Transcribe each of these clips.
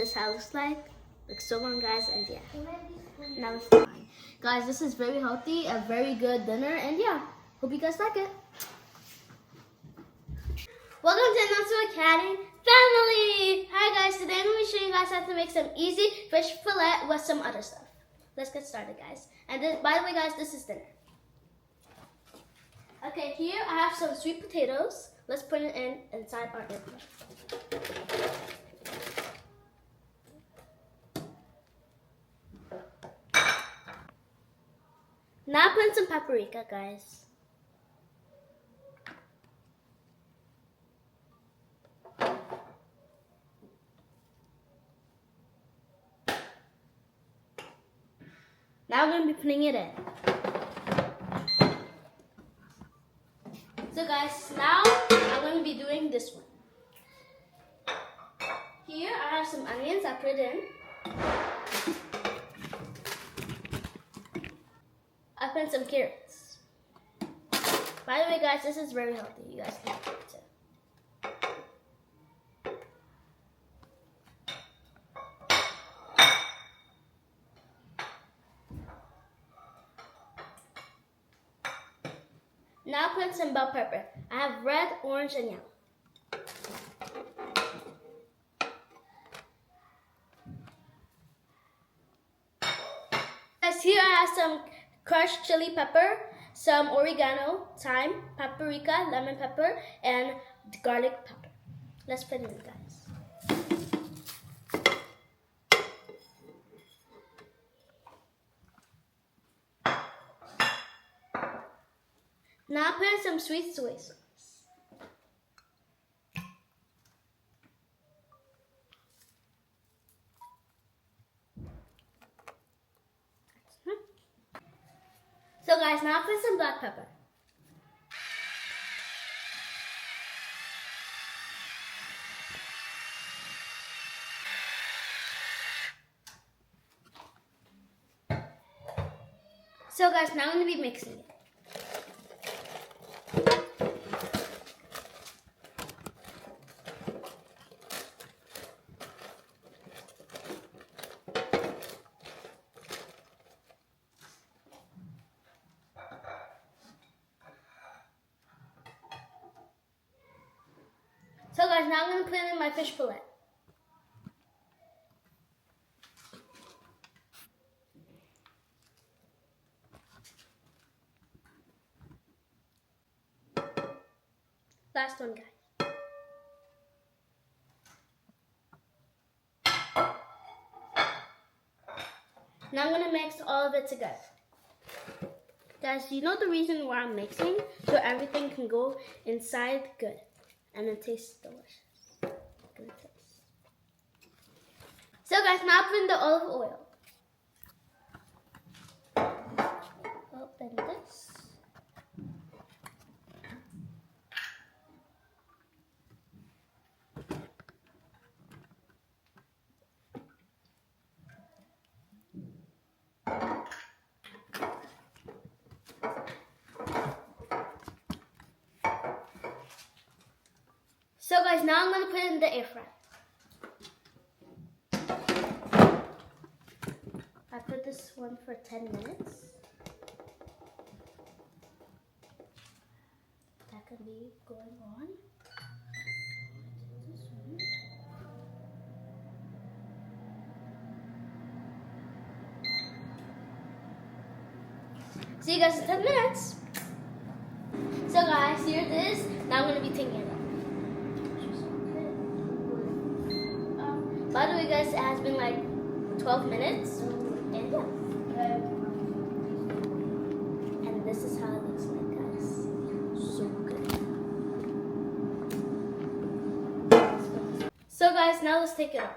This how it looks like. Looks so good, guys, and yeah. Now it's time. Guys, this is very healthy, a very good dinner, and yeah, hope you guys like it. Welcome to Announcement Academy family! Hi guys, today I'm going to show you guys how to make some easy fish fillet with some other stuff. Let's get started, guys. And this, by the way, guys, this is dinner. Okay, here I have some sweet potatoes. Let's put it inside our air fryer. Now put in some paprika, guys. Now we're going to be putting it in. So guys, now I'm going to be doing this one. Here I have some onions I put in. I put in some carrots. By the way, guys, this is very healthy. You guys can eat it too. Now put in some bell pepper. I have red, orange, and yellow. Guys, here I have some crushed chili pepper, some oregano, thyme, paprika, lemon pepper, and garlic pepper. Let's put it in, guys. Now put in some sweet soy sauce. So guys, now put some black pepper. So guys, now I'm going to be mixing it. So guys, now I'm going to put in my fish fillet. Last one, guys. Now I'm going to mix all of it together. Guys, you know the reason why I'm mixing? So everything can go inside good. And it tastes delicious. Good taste. So guys, now put in the olive oil. Open this. So guys, now I'm going to put it in the air fryer. I put this one for 10 minutes. That can be going on. See you guys in 10 minutes. So guys, here it is. Now I'm going to be taking it out. By the way, guys, it has been like 12 minutes, and yeah. And this is how it looks like, guys. So good. So guys, now let's take it out.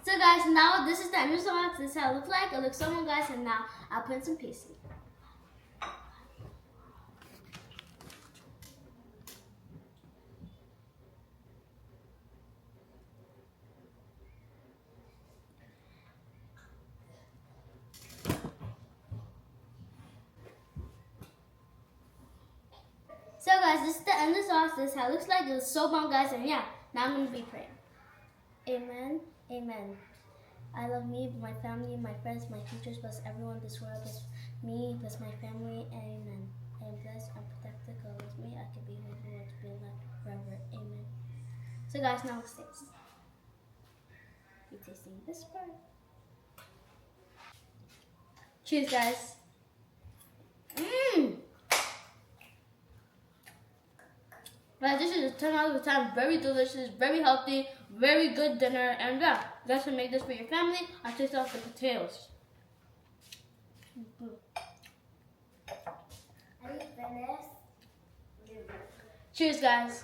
So guys, now this is the end result. This is how it looks like. It looks so good, guys, and now I'll put in some pasty. this is the end of the sauce. This is how it looks like. It was so bomb, guys. And yeah, now I'm going to be praying. Amen. Amen. I love me, my family, my friends, my teachers, bless everyone in this world. Bless me, bless my family. Amen. I am blessed and protected. God loves me. I can be who He wants to be alive forever. Amen. So guys, now let's taste. Be tasting this part. Cheers, guys. Guys, this is a 10 out of 10. Very delicious, very healthy, very good dinner. And yeah, you guys can make this for your family. I taste off the potatoes. Are you finished? Cheers, guys.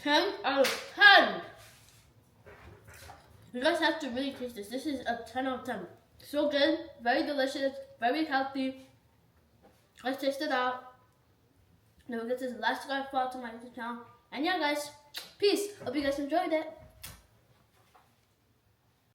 10 out of 10. You guys have to really taste this. This is a 10 out of 10. So good, very delicious, very healthy. Let's taste it out. Then we'll get to the last guy fall to my YouTube channel. And yeah, guys, peace. Hope you guys enjoyed it.